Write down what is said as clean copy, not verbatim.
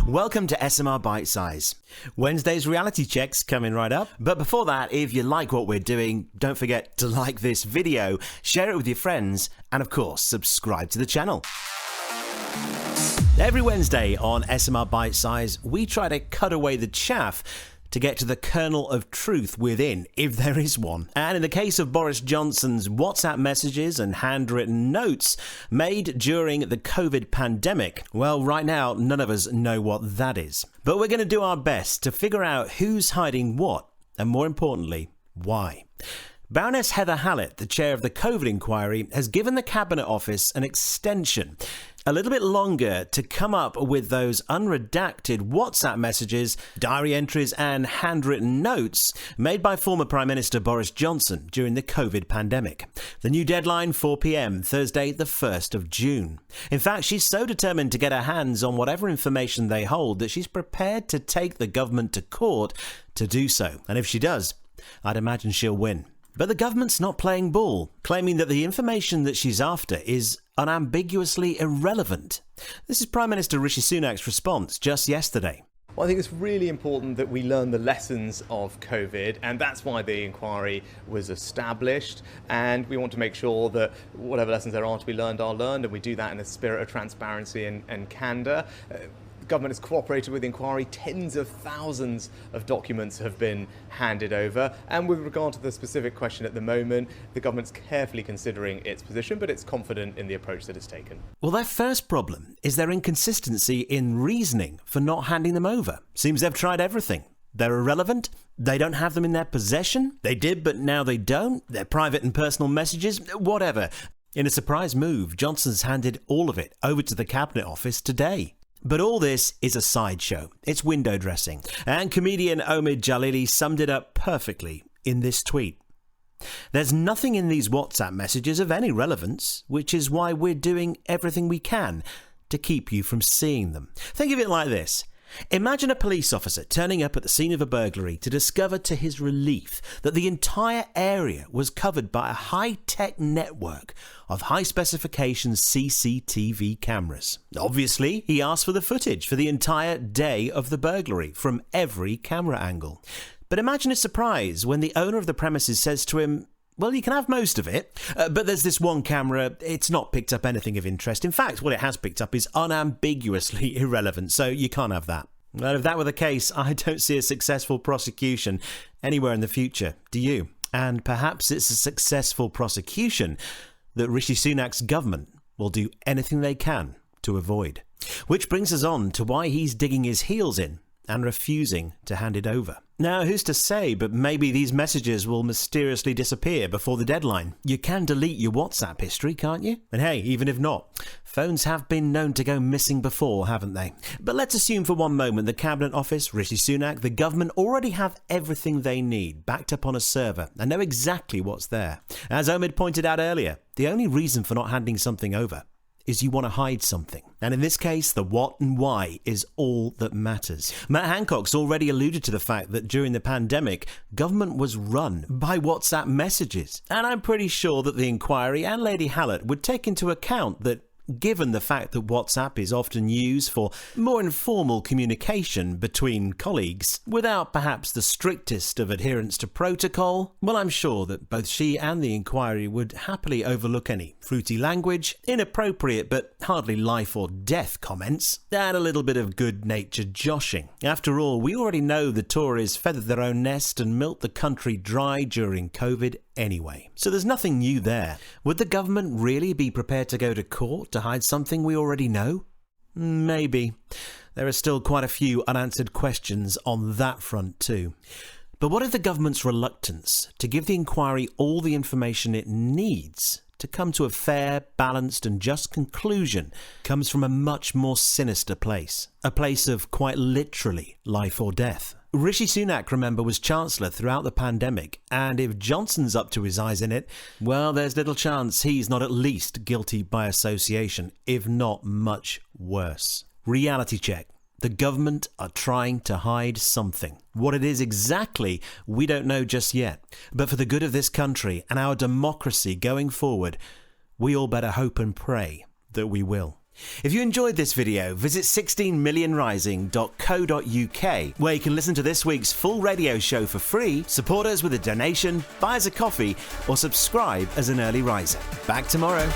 Welcome to SMR Bitesize. Wednesday's reality check's coming right up. But before that, if you like what we're doing, don't forget to like this video, share it with your friends, and of course, subscribe to the channel. Every Wednesday on SMR Bitesize, we try to cut away the chaff to get to the kernel of truth within, if there is one. And in the case of Boris Johnson's WhatsApp messages and handwritten notes made during the COVID pandemic, well, right now, none of us know what that is. But we're going to do our best to figure out who's hiding what, and more importantly, why. Baroness Heather Hallett, the chair of the COVID inquiry, has given the Cabinet Office an extension, a little bit longer, to come up with those unredacted WhatsApp messages, diary entries and handwritten notes made by former Prime Minister Boris Johnson during the COVID pandemic. The new deadline, 4 p.m, Thursday the 1st of June. In fact, she's so determined to get her hands on whatever information they hold that she's prepared to take the government to court to do so. And if she does, I'd imagine she'll win. But the government's not playing ball, claiming that the information that she's after is unambiguously irrelevant. This is Prime Minister Rishi Sunak's response just yesterday. Well, I think it's really important that we learn the lessons of COVID, and that's why the inquiry was established. And we want to make sure that whatever lessons there are to be learned are learned, and we do that in a spirit of transparency and candour. The government has cooperated with the inquiry. Tens of thousands of documents have been handed over. And with regard to the specific question at the moment, the government's carefully considering its position, but it's confident in the approach that it's taken. Well, their first problem is their inconsistency in reasoning for not handing them over. Seems they've tried everything. They're irrelevant. They don't have them in their possession. They did, but now they don't. They're private and personal messages. Whatever. In a surprise move, Johnson's handed all of it over to the Cabinet Office today. But all this is a sideshow. It's window dressing. And comedian Omid Jalili summed it up perfectly in this tweet. There's nothing in these WhatsApp messages of any relevance, which is why we're doing everything we can to keep you from seeing them. Think of it like this. Imagine a police officer turning up at the scene of a burglary to discover to his relief that the entire area was covered by a high-tech network of high-specification CCTV cameras. Obviously, he asked for the footage for the entire day of the burglary from every camera angle. But imagine his surprise when the owner of the premises says to him, well, you can have most of it, but there's this one camera, it's not picked up anything of interest. In fact, what it has picked up is unambiguously irrelevant, so you can't have that. Well, if that were the case, I don't see a successful prosecution anywhere in the future, do you? And perhaps it's a successful prosecution that Rishi Sunak's government will do anything they can to avoid. Which brings us on to why he's digging his heels in and refusing to hand it over. Now, who's to say, but maybe these messages will mysteriously disappear before the deadline. You can delete your WhatsApp history, can't you? And hey, even if not, phones have been known to go missing before, haven't they? But let's assume for one moment the Cabinet Office, Rishi Sunak, the government already have everything they need backed up on a server and know exactly what's there. As Omid pointed out earlier, the only reason for not handing something over is you want to hide something. And in this case, the what and why is all that matters. Matt Hancock's already alluded to the fact that during the pandemic, government was run by WhatsApp messages. And I'm pretty sure that the inquiry and Lady Hallett would take into account that given the fact that WhatsApp is often used for more informal communication between colleagues, without perhaps the strictest of adherence to protocol, well, I'm sure that both she and the inquiry would happily overlook any fruity language, inappropriate but hardly life or death comments, and a little bit of good-natured joshing. After all, we already know the Tories feathered their own nest and milked the country dry during COVID anyway. So there's nothing new there. Would the government really be prepared to go to court to hide something we already know? Maybe. There are still quite a few unanswered questions on that front too. But what if the government's reluctance to give the inquiry all the information it needs to come to a fair, balanced and just conclusion comes from a much more sinister place? A place of quite literally life or death. Rishi Sunak, remember, was Chancellor throughout the pandemic, and if Johnson's up to his eyes in it, well, there's little chance he's not at least guilty by association, if not much worse. Reality check. The government are trying to hide something. What it is exactly, we don't know just yet. But for the good of this country and our democracy going forward, we all better hope and pray that we will. If you enjoyed this video, visit 16millionrising.co.uk, where you can listen to this week's full radio show for free, support us with a donation, buy us a coffee, or subscribe as an early riser. Back tomorrow.